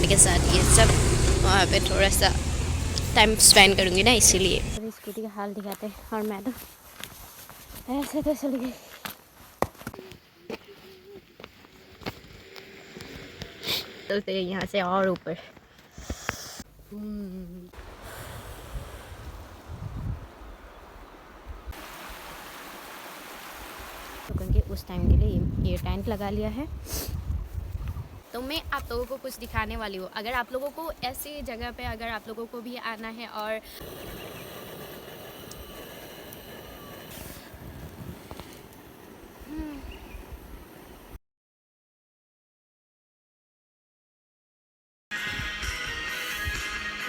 Tent के साथ ये सब वहाँ पे थोड़ा सा टाइम स्पेंड करूँगी ना, इसीलिए। स्कूटी का हाल दिखाते हैं और मैं तो ऐसे तो चल गई। चलते हैं यहाँ से और ऊपर। तो क्योंकि उस टाइम के लिए ये टेंट लगा लिया है, तो मैं आप लोगों को कुछ दिखाने वाली हूँ। अगर आप लोगों को ऐसी जगह पे अगर आप लोगों को भी आना है और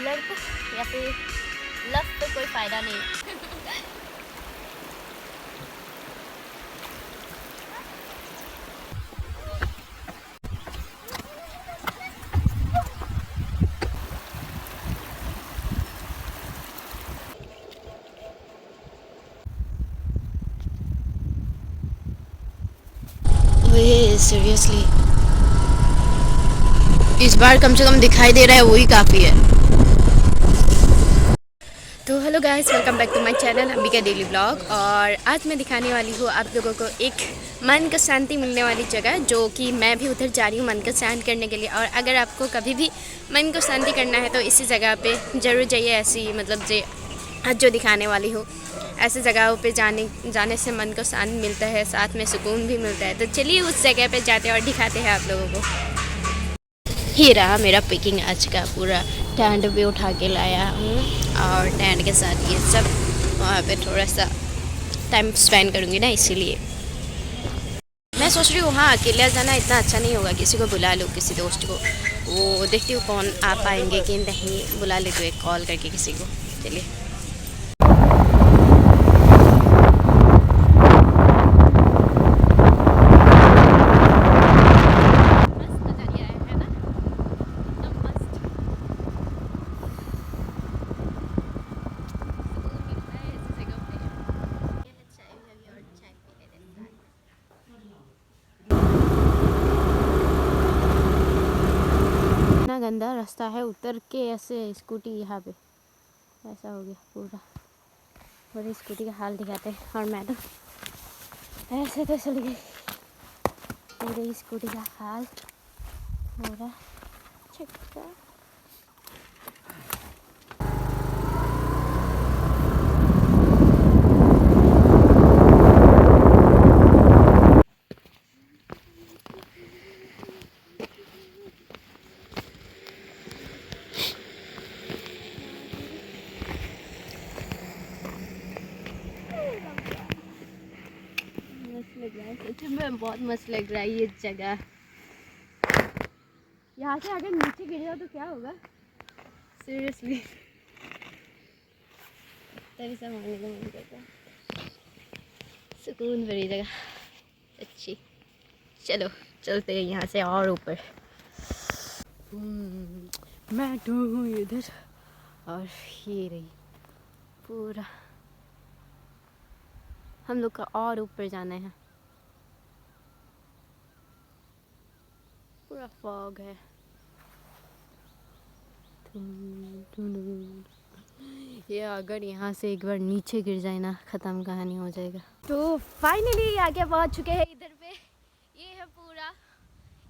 लड़कों या फिर लव पे कोई फ़ायदा नहीं। सीरियसली इस बार कम से कम दिखाई दे रहा है, वही काफ़ी है। तो hello guys, welcome back to my channel Ambika daily blog. और आज मैं दिखाने वाली हूँ आप लोगों को एक मन को शांति मिलने वाली जगह, जो कि मैं भी उधर जा रही हूँ मन को शांत करने के लिए। और अगर आपको कभी भी मन को शांति करना है तो इसी जगह पे ज़रूर जाइए। ऐसी मतलब आज जो दिखाने वाली हूँ, ऐसी जगहों पे जाने से मन को शांत मिलता है, साथ में सुकून भी मिलता है। तो चलिए उस जगह पे जाते हैं और दिखाते हैं आप लोगों को। ही रहा मेरा पिकिंग आज का पूरा टेंट भी उठा के लाया हूँ और टेंट के साथ ये सब वहाँ पे थोड़ा सा टाइम स्पेंड करूँगी ना, इसीलिए। मैं सोच रही हूँ वहाँ अकेले जाना इतना अच्छा नहीं होगा, किसी को बुला लो, किसी दोस्त को। वो देखती हूँ कौन आ पाएंगे कि नहीं, बुला ले तो एक कॉल करके किसी को। चलिए गंदा रास्ता है, उतर के ऐसे स्कूटी यहाँ पे ऐसा हो गया पूरा। और स्कूटी का हाल दिखाते हैं और मैं तो ऐसे तो चल गई। पूरे स्कूटी का हाल पूरा चक्का। लग रहा है, सच में बहुत मस्त लग रहा है ये जगह। यहाँ से अगर नीचे गिर जाओ तो क्या होगा, सीरियसली तभी सब मारने का मन करता है। सुकून भरी जगह अच्छी। चलो चलते हैं यहाँ से और ऊपर। मैं तो हूँ इधर और ये रही पूरा। हम लोग का और ऊपर जाना है, पूरा फॉग है। ये अगर यहाँ से एक बार नीचे गिर जाए ना, ख़त्म कहानी हो जाएगा। तो फाइनली आगे पहुँच चुके हैं इधर पे। ये है पूरा,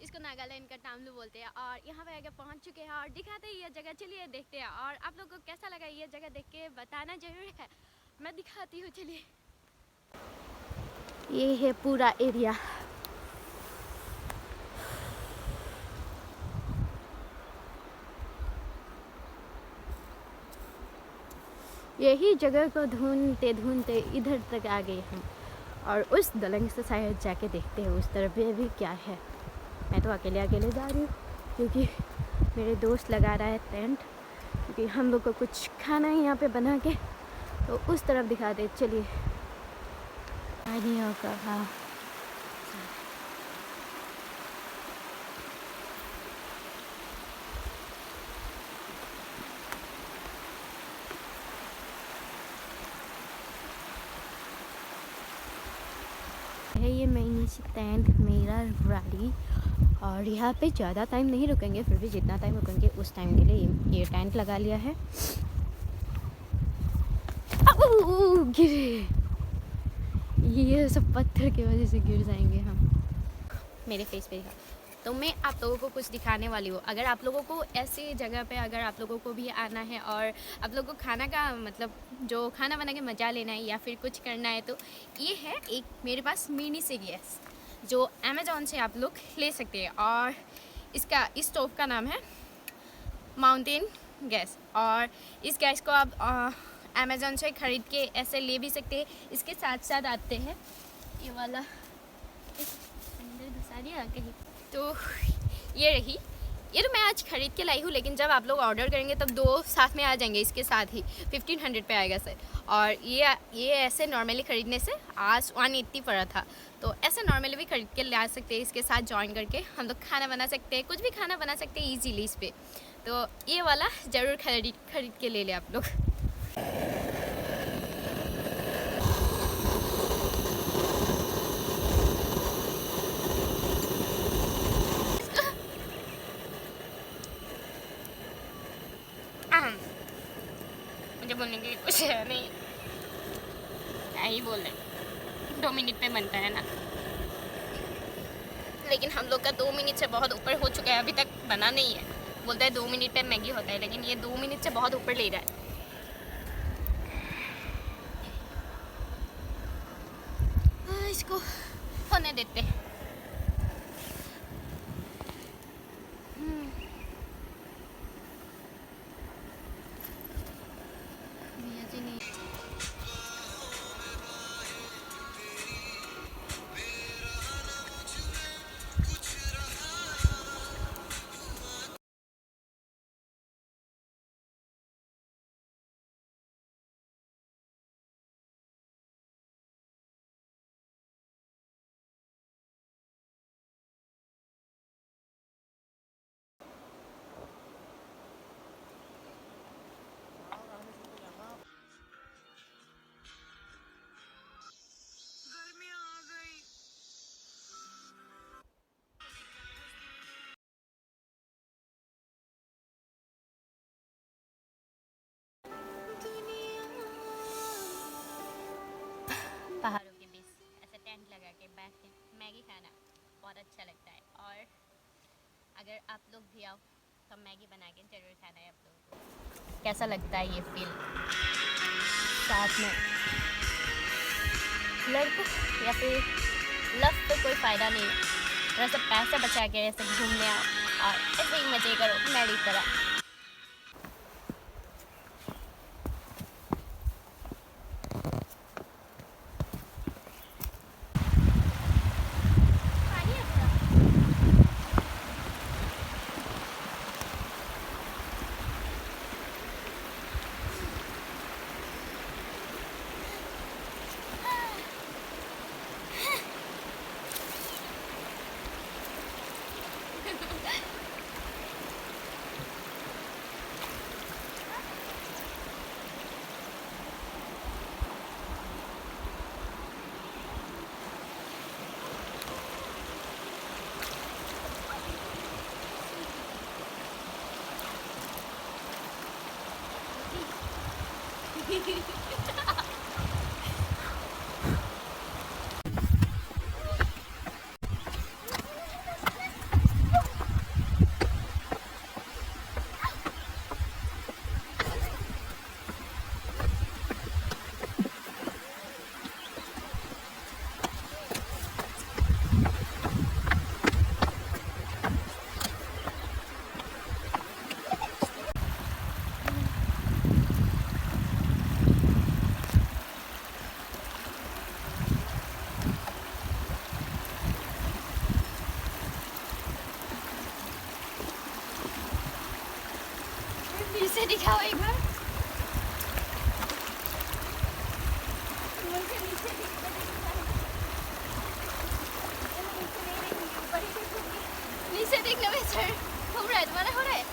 इसको नागालैंड का टामलू बोलते हैं। और यहाँ पे आगे पहुँच चुके हैं और दिखाते हैं ये जगह। चलिए देखते हैं और आप लोगों को कैसा लगा ये जगह देख के बताना ज़रूर है। मैं दिखाती हूँ, चलिए। ये है पूरा एरिया। यही जगह को ढूंढते ढूंढते इधर तक आ गए हम। और उस दलंग से शायद जाके देखते हैं उस तरफ भी क्या है। मैं तो अकेले अकेले जा रही हूँ क्योंकि मेरे दोस्त लगा रहा है टेंट, क्योंकि हम लोग को कुछ खाना है यहाँ पे बना के, तो उस तरफ दिखा दे। चलिए कहा है ये मेरी टेंट, मेरा गाड़ी और यहाँ पे ज़्यादा टाइम नहीं रुकेंगे, फिर भी जितना टाइम रुकेंगे उस टाइम के लिए ये टेंट लगा लिया है। गिरे, ये सब पत्थर की वजह से गिर जाएंगे हम। मेरे फेस पे तो मैं आप लोगों को कुछ दिखाने वाली हूँ। अगर आप लोगों को ऐसी जगह पे अगर आप लोगों को भी आना है और आप लोगों को खाना का मतलब जो खाना बना के मज़ा लेना है या फिर कुछ करना है, तो ये है एक मेरे पास मिनी से गैस जो अमेज़ॉन से आप लोग ले सकते हैं। और इस स्टोव का नाम है माउंटेन गैस। और इस गैस को आप अमेज़ॉन से ख़रीद के ऐसे ले भी सकते हैं। इसके साथ साथ आते हैं ये वाला, अंदर घुसा दिया कहीं, तो ये रही। ये तो मैं आज ख़रीद के लाई हूँ, लेकिन जब आप लोग ऑर्डर करेंगे तब 2 साथ में आ जाएंगे इसके साथ ही, 1500 पे आएगा सर। और ये ऐसे नॉर्मली ख़रीदने से आज 180 पड़ा था, तो ऐसे नॉर्मली भी ख़रीद के ला सकते हैं। इसके साथ जॉइन करके हम लोग खाना बना सकते हैं, कुछ भी खाना बना सकते हैं ईजीली इस पर। तो ये वाला ज़रूर खरीद के ले लें आप लोग। मुझे बोलने की कुछ है नहीं, क्या ही बोले, 2 मिनट पे बनता है ना। लेकिन हम लोग का 2 मिनट से बहुत ऊपर हो चुका है, अभी तक बना नहीं है। बोलता है 2 मिनट पे मैगी होता है, लेकिन ये 2 मिनट से बहुत ऊपर ले रहा है। इसको होने देते हैं। पहाड़ों के बीच ऐसे टेंट लगा के बैठ के मैगी खाना बहुत अच्छा लगता है। और अगर आप लोग भी आओ तो मैगी बना के ज़रूर खाना है आप लोगों को। कैसा लगता है ये फील, साथ में लड़कों या फिर लव पे कोई फ़ायदा नहीं है, थोड़ा सा पैसा बचा के ऐसे घूमने आओ और ऐसे ही मज़े करो मेरी तरह। से दिखाओ एक बार। नीचे देखने में सर घूम रहा है, तुम्हारा हो रहा है।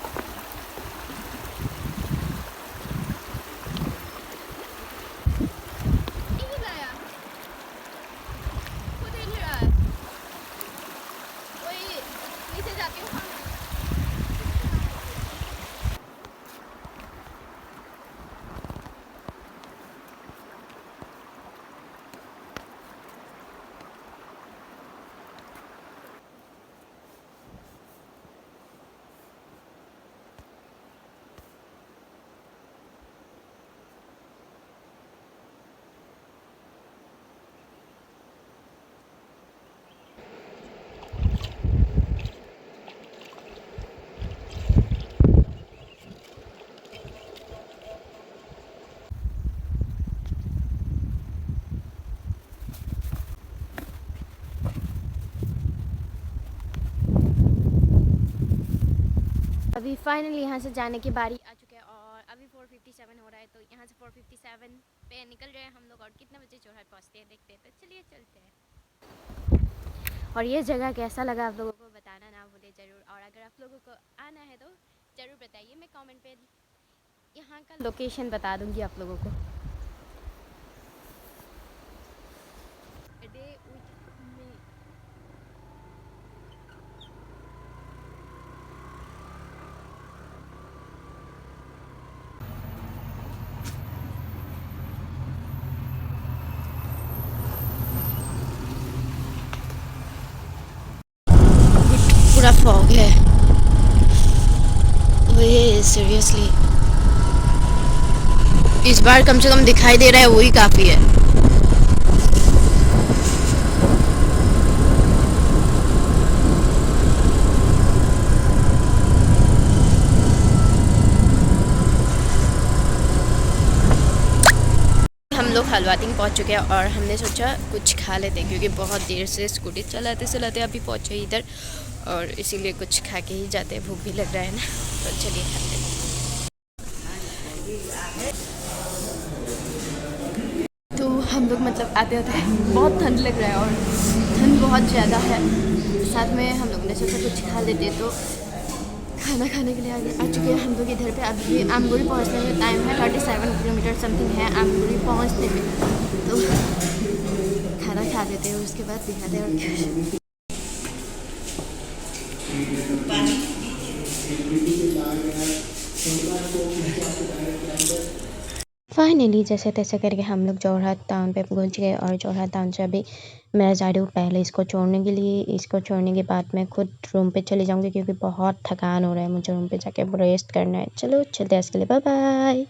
अभी फाइनली यहाँ से जाने की बारी आ चुकी है और अभी 4:57 हो रहा है, तो यहाँ से 4:57 पे निकल रहे हैं हम लोग और कितने बजे जोरहाट पहुँचते हैं देखते हैं। तो चलिए चलते हैं। और ये जगह कैसा लगा आप लोगों को बताना ना भूले ज़रूर, और अगर आप लोगों को आना है तो ज़रूर बताइए। मैं कमेंट पे यहाँ का लोकेशन बता दूँगी आप लोगों को। Day with me. पूरा फॉग है, वे सीरियसली इस बार कम से कम दिखाई दे रहा है, वही काफ़ी है। हम लोग हलवातिंग पहुंच चुके हैं और हमने सोचा कुछ खा लेते हैं, क्योंकि बहुत देर से स्कूटी चलाते चलाते अभी पहुंचे इधर, और इसीलिए कुछ खा के ही जाते हैं। भूख भी लग रहा है ना, तो चलिए खाते हैं। तो हम लोग मतलब आते होते हैं, बहुत ठंड लग रहा है और ठंड बहुत ज़्यादा है। साथ में हम लोग ने सोचा कुछ खा लेते, तो खाना खाने के लिए आ चुके हैं हम लोग इधर पे। अभी आमगुड़ी पहुंचने में टाइम है, 37 किलोमीटर समथिंग है आमगुड़ी पहुंचने में। तो खाना खा लेते हैं, उसके बाद दिखाते हैं। और फाइनली जैसे तैसे करके हम लोग जोरहाट टाउन पे पहुंच गए, और जोरहाट टाउन से अभी मैं जा रही हूँ पहले इसको छोड़ने के लिए। इसको छोड़ने के बाद मैं खुद रूम पे चली जाऊँगी, क्योंकि बहुत थकान हो रहा है, मुझे रूम पे जाके रेस्ट करना है। चलो चलते हैं, इसके लिए बाय बाय।